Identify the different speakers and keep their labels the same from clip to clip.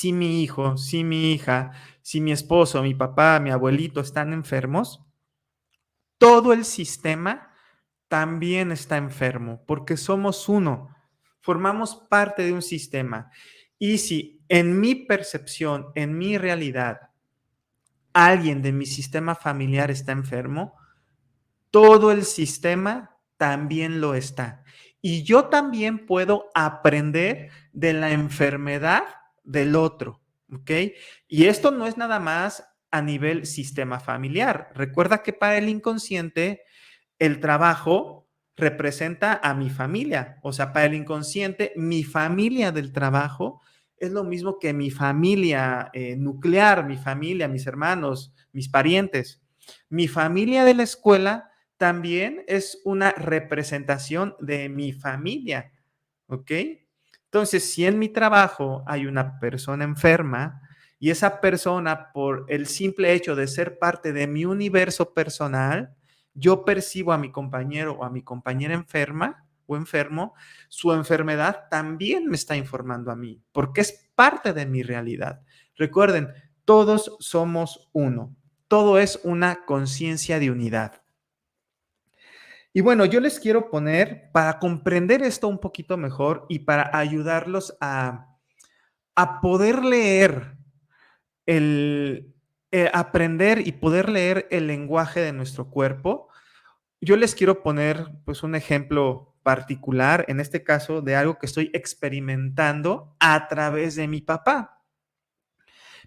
Speaker 1: si mi hijo, si mi hija, si mi esposo, mi papá, mi abuelito están enfermos, todo el sistema también está enfermo, porque somos uno, formamos parte de un sistema. Y si en mi percepción, en mi realidad, alguien de mi sistema familiar está enfermo, todo el sistema también lo está. Y yo también puedo aprender de la enfermedad del otro, ¿ok? Y esto no es nada más a nivel sistema familiar. Recuerda que para el inconsciente, el trabajo representa a mi familia. O sea, para el inconsciente, mi familia del trabajo es lo mismo que mi familia nuclear, mi familia, mis hermanos, mis parientes. Mi familia de la escuela también es una representación de mi familia, ¿ok? Entonces, si en mi trabajo hay una persona enferma y esa persona, por el simple hecho de ser parte de mi universo personal, yo percibo a mi compañero o a mi compañera enferma o enfermo, su enfermedad también me está informando a mí, porque es parte de mi realidad. Recuerden, todos somos uno, todo es una conciencia de unidad. Y bueno, yo les quiero poner, para comprender esto un poquito mejor y para ayudarlos a poder leer aprender y poder leer el lenguaje de nuestro cuerpo, yo les quiero poner pues un ejemplo particular, en este caso de algo que estoy experimentando a través de mi papá.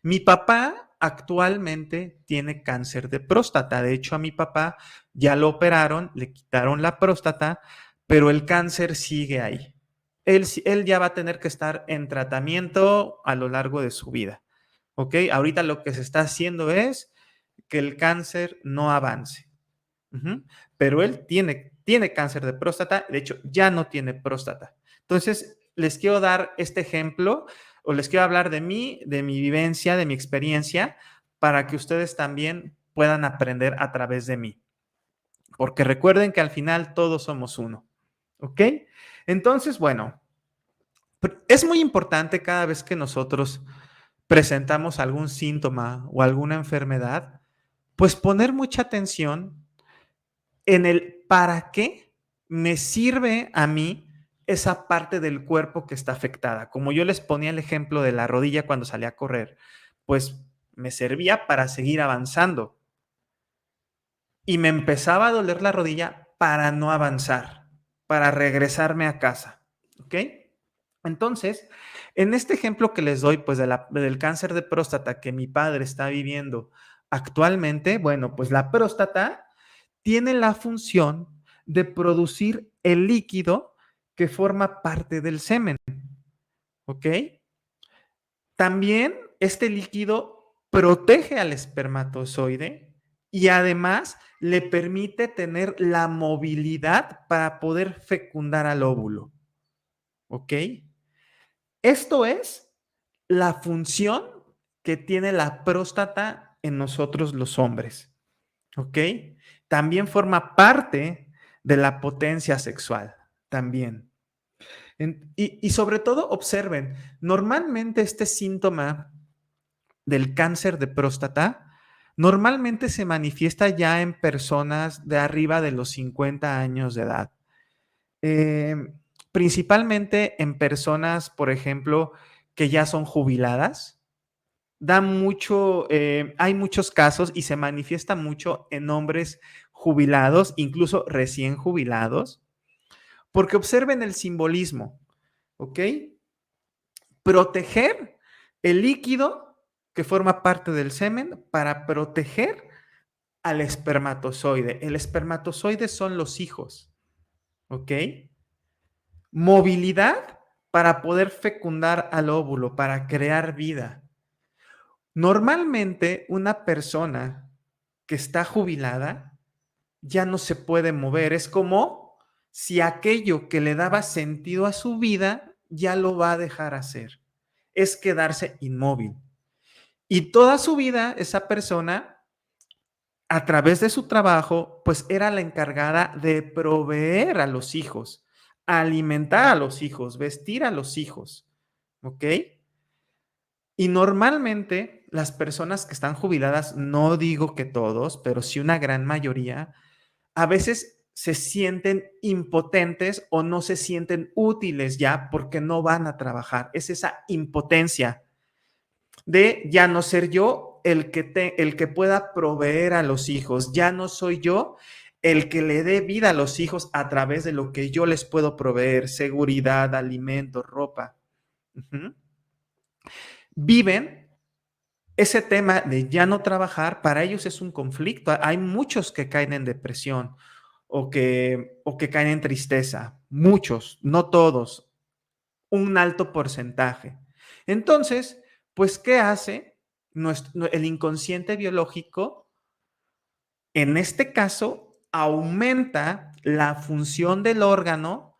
Speaker 1: Mi papá actualmente tiene cáncer de próstata. De hecho, a mi papá ya lo operaron, le quitaron la próstata, pero el cáncer sigue ahí. Él ya va a tener que estar en tratamiento a lo largo de su vida. ¿Ok? Ahorita lo que se está haciendo es que el cáncer no avance. Ujú. Pero él tiene cáncer de próstata, de hecho ya no tiene próstata. Entonces, les quiero dar este ejemplo o les quiero hablar de mí, de mi vivencia, de mi experiencia, para que ustedes también puedan aprender a través de mí. Porque recuerden que al final todos somos uno. ¿Ok? Entonces, bueno, es muy importante cada vez que nosotros presentamos algún síntoma o alguna enfermedad, pues poner mucha atención en el para qué me sirve a mí esa parte del cuerpo que está afectada. Como yo les ponía el ejemplo de la rodilla cuando salí a correr, pues me servía para seguir avanzando y me empezaba a doler la rodilla para no avanzar, para regresarme a casa. ¿Ok? Entonces, en este ejemplo que les doy, pues del cáncer de próstata que mi padre está viviendo actualmente, bueno, pues la próstata tiene la función de producir el líquido que forma parte del semen, ¿ok? También este líquido protege al espermatozoide y además le permite tener la movilidad para poder fecundar al óvulo, ¿ok? Esto es la función que tiene la próstata en nosotros los hombres, ¿ok? También forma parte de la potencia sexual, también. Y sobre todo, observen, normalmente este síntoma del cáncer de próstata normalmente se manifiesta ya en personas de arriba de los 50 años de edad. Eh, Principalmente en personas, por ejemplo, que ya son jubiladas. Hay muchos casos y se manifiesta mucho en hombres jubilados, incluso recién jubilados, porque observen el simbolismo, ¿ok? Proteger el líquido que forma parte del semen para proteger al espermatozoide. El espermatozoide son los hijos, ¿ok? Movilidad para poder fecundar al óvulo, para crear vida. Normalmente una persona que está jubilada ya no se puede mover. Es como si aquello que le daba sentido a su vida ya lo va a dejar hacer. Es quedarse inmóvil. Y toda su vida esa persona, a través de su trabajo, pues era la encargada de proveer a los hijos, alimentar a los hijos, vestir a los hijos. ¿Ok? Y normalmente las personas que están jubiladas, no digo que todos, pero sí una gran mayoría, a veces se sienten impotentes o no se sienten útiles ya porque no van a trabajar. Es esa impotencia de ya no ser yo el que pueda proveer a los hijos, ya no soy yo el que le dé vida a los hijos a través de lo que yo les puedo proveer, seguridad, alimentos, ropa. Ujú. Viven ese tema de ya no trabajar, para ellos es un conflicto. Hay muchos que caen en depresión o que caen en tristeza, muchos, no todos, un alto porcentaje. Entonces, pues, ¿qué hace el inconsciente biológico? En este caso, aumenta la función del órgano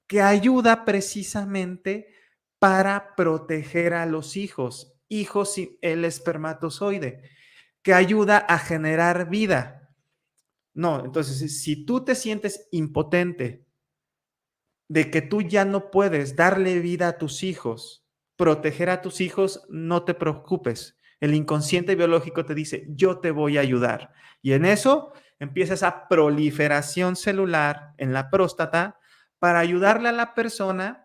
Speaker 1: que ayuda precisamente para proteger a los hijos, hijos y el espermatozoide, que ayuda a generar vida. No, entonces, si tú te sientes impotente de que tú ya no puedes darle vida a tus hijos, proteger a tus hijos, no te preocupes. El inconsciente biológico te dice, yo te voy a ayudar. Y en eso empieza esa proliferación celular en la próstata para ayudarle a la persona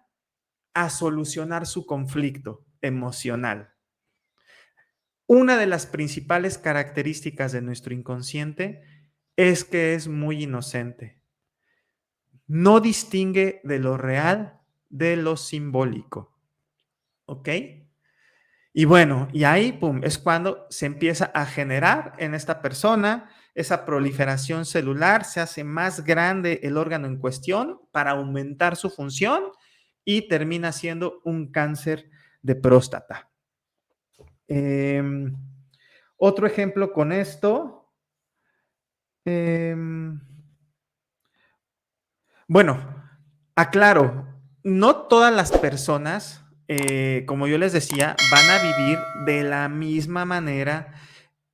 Speaker 1: a solucionar su conflicto emocional. Una de las principales características de nuestro inconsciente es que es muy inocente. No distingue de lo real de lo simbólico. ¿Ok? Y bueno, y ahí, pum, es cuando se empieza a generar en esta persona esa proliferación celular, se hace más grande el órgano en cuestión para aumentar su función y termina siendo un cáncer de próstata. Em, Otro ejemplo con esto. em, bueno, aclaro, no todas las personas, como yo les decía, van a vivir de la misma manera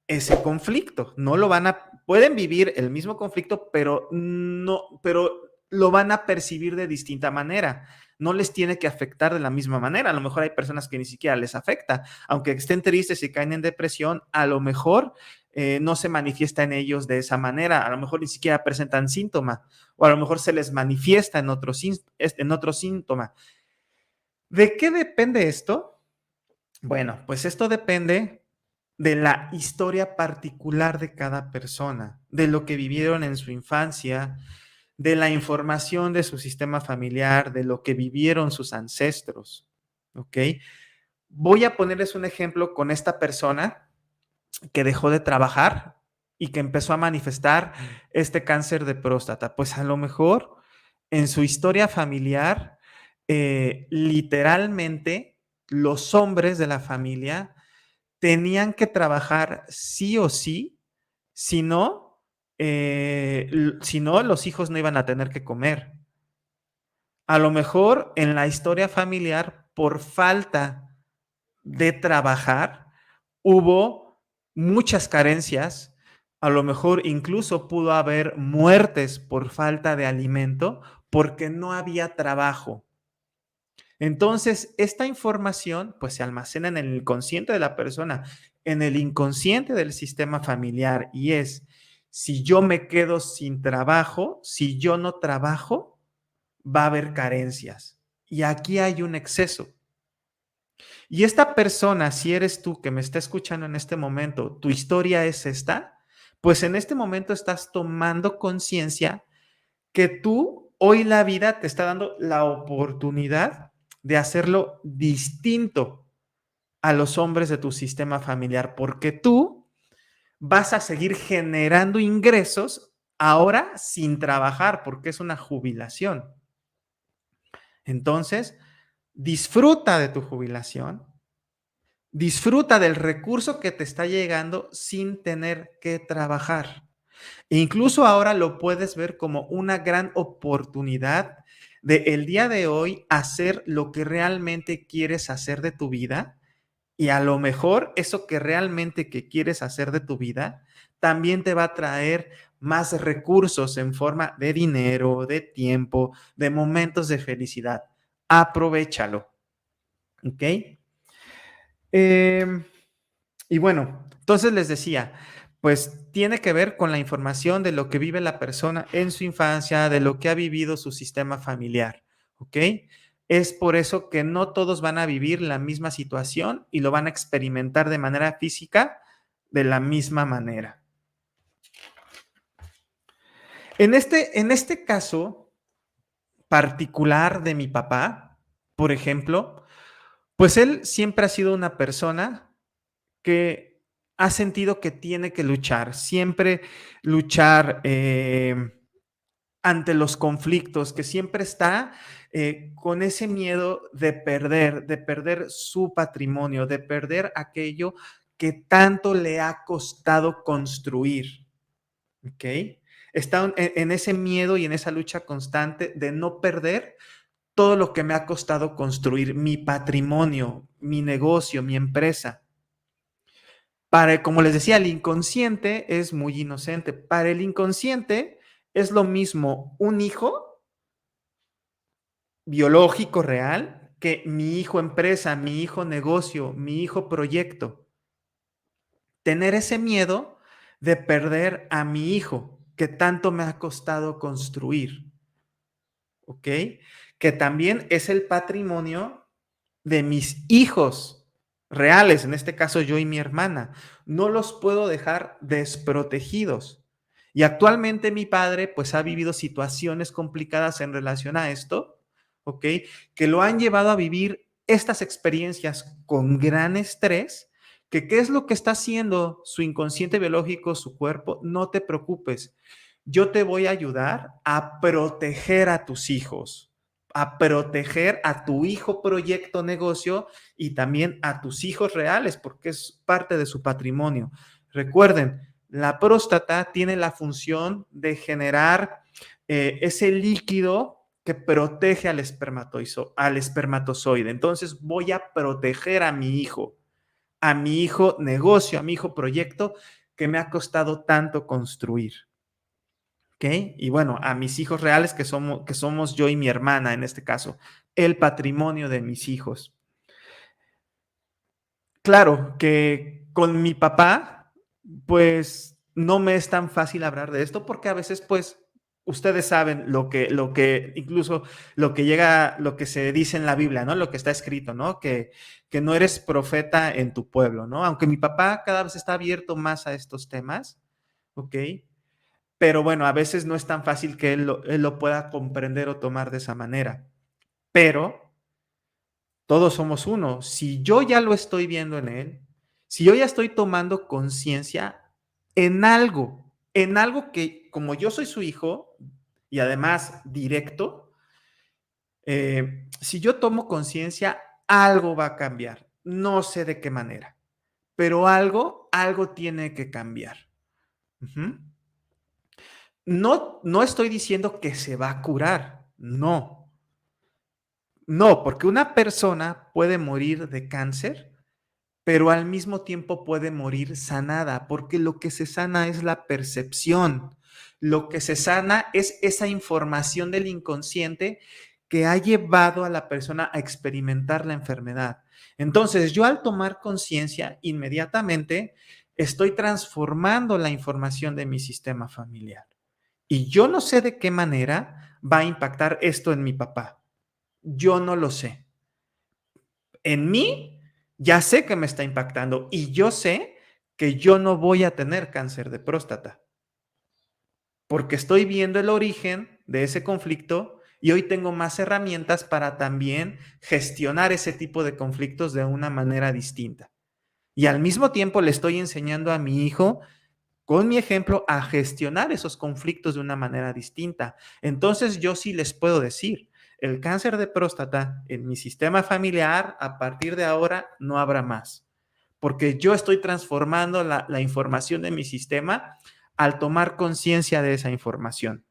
Speaker 1: ese conflicto. No lo van a, pueden vivir el mismo conflicto, pero lo van a percibir de distinta manera. No les tiene que afectar de la misma manera. A lo mejor hay personas que ni siquiera les afecta. Aunque estén tristes y caen en depresión, a lo mejor no se manifiesta en ellos de esa manera. A lo mejor ni siquiera presentan síntomas o a lo mejor se les manifiesta en otro síntoma. ¿De qué depende esto? Bueno, pues esto depende de la historia particular de cada persona, de lo que vivieron en su infancia, de la información de su sistema familiar, de lo que vivieron sus ancestros. ¿Ok? Voy a ponerles un ejemplo con esta persona que dejó de trabajar y que empezó a manifestar este cáncer de próstata. Pues a lo mejor en su historia familiar, literalmente los hombres de la familia tenían que trabajar sí o sí, si no, si no, los hijos no iban a tener que comer. A lo mejor en la historia familiar, por falta de trabajar, hubo muchas carencias, a lo mejor incluso pudo haber muertes por falta de alimento porque no había trabajo. Entonces, esta información pues se almacena en el inconsciente de la persona, en el inconsciente del sistema familiar y es, si yo me quedo sin trabajo, si yo no trabajo, va a haber carencias. Y aquí hay un exceso. Y esta persona, si eres tú que me está escuchando en este momento, tu historia es esta, pues en este momento estás tomando conciencia que tú, hoy la vida te está dando la oportunidad de hacerlo distinto a los hombres de tu sistema familiar, porque tú vas a seguir generando ingresos ahora sin trabajar, porque es una jubilación. Entonces, disfruta de tu jubilación, disfruta del recurso que te está llegando sin tener que trabajar. E incluso ahora lo puedes ver como una gran oportunidad de el día de hoy hacer lo que realmente quieres hacer de tu vida y a lo mejor eso que realmente que quieres hacer de tu vida también te va a traer más recursos en forma de dinero, de tiempo, de momentos de felicidad. Aprovéchalo, ¿ok? Em, y bueno, entonces les decía, pues tiene que ver con la información de lo que vive la persona en su infancia, de lo que ha vivido su sistema familiar, ¿ok? Es por eso que no todos van a vivir la misma situación y lo van a experimentar de manera física de la misma manera. En este caso particular de mi papá, por ejemplo, pues él siempre ha sido una persona que ha sentido que tiene que luchar, siempre luchar ante los conflictos, que siempre está con ese miedo de perder su patrimonio, de perder aquello que tanto le ha costado construir. ¿Ok? Está en ese miedo y en esa lucha constante de no perder todo lo que me ha costado construir, mi patrimonio, mi negocio, mi empresa. Como les decía, el inconsciente es muy inocente. Para el inconsciente es lo mismo un hijo biológico real que mi hijo empresa, mi hijo negocio, mi hijo proyecto. Tener ese miedo de perder a mi hijo que tanto me ha costado construir, ¿ok? Que también es el patrimonio de mis hijos reales, en este caso yo y mi hermana. No los puedo dejar desprotegidos. Y actualmente mi padre pues ha vivido situaciones complicadas en relación a esto, ¿ok? Que lo han llevado a vivir estas experiencias con gran estrés, que qué es lo que está haciendo su inconsciente biológico, su cuerpo. No te preocupes, yo te voy a ayudar a proteger a tus hijos, a proteger a tu hijo proyecto negocio y también a tus hijos reales, porque es parte de su patrimonio. Recuerden, la próstata tiene la función de generar ese líquido que protege al espermatozoide. Entonces voy a proteger a mi hijo negocio, a mi hijo proyecto que me ha costado tanto construir. ¿Ok? Y bueno, a mis hijos reales que somos yo y mi hermana en este caso, el patrimonio de mis hijos. Claro que con mi papá, pues no me es tan fácil hablar de esto porque a veces, pues, ustedes saben lo que incluso lo que llega, lo que se dice en la Biblia, ¿no? Lo que está escrito, ¿no? Que no eres profeta en tu pueblo, ¿no? Aunque mi papá cada vez está abierto más a estos temas, ¿ok? Pero bueno, a veces no es tan fácil que él lo pueda comprender o tomar de esa manera. Pero todos somos uno. Si yo ya lo estoy viendo en él, si yo ya estoy tomando conciencia en algo que como yo soy su hijo y además directo, si yo tomo conciencia, algo va a cambiar. No sé de qué manera, pero algo tiene que cambiar. Ujú. No, no estoy diciendo que se va a curar, no, no, porque una persona puede morir de cáncer, pero al mismo tiempo puede morir sanada, porque lo que se sana es la percepción, lo que se sana es esa información del inconsciente que ha llevado a la persona a experimentar la enfermedad. Entonces, yo al tomar conciencia, inmediatamente estoy transformando la información de mi sistema familiar. Y yo no sé de qué manera va a impactar esto en mi papá. Yo no lo sé. En mí ya sé que me está impactando y yo sé que yo no voy a tener cáncer de próstata porque estoy viendo el origen de ese conflicto y hoy tengo más herramientas para también gestionar ese tipo de conflictos de una manera distinta. Y al mismo tiempo le estoy enseñando a mi hijo con mi ejemplo a gestionar esos conflictos de una manera distinta. Entonces yo sí les puedo decir, el cáncer de próstata en mi sistema familiar a partir de ahora no habrá más, porque yo estoy transformando la información de mi sistema al tomar conciencia de esa información.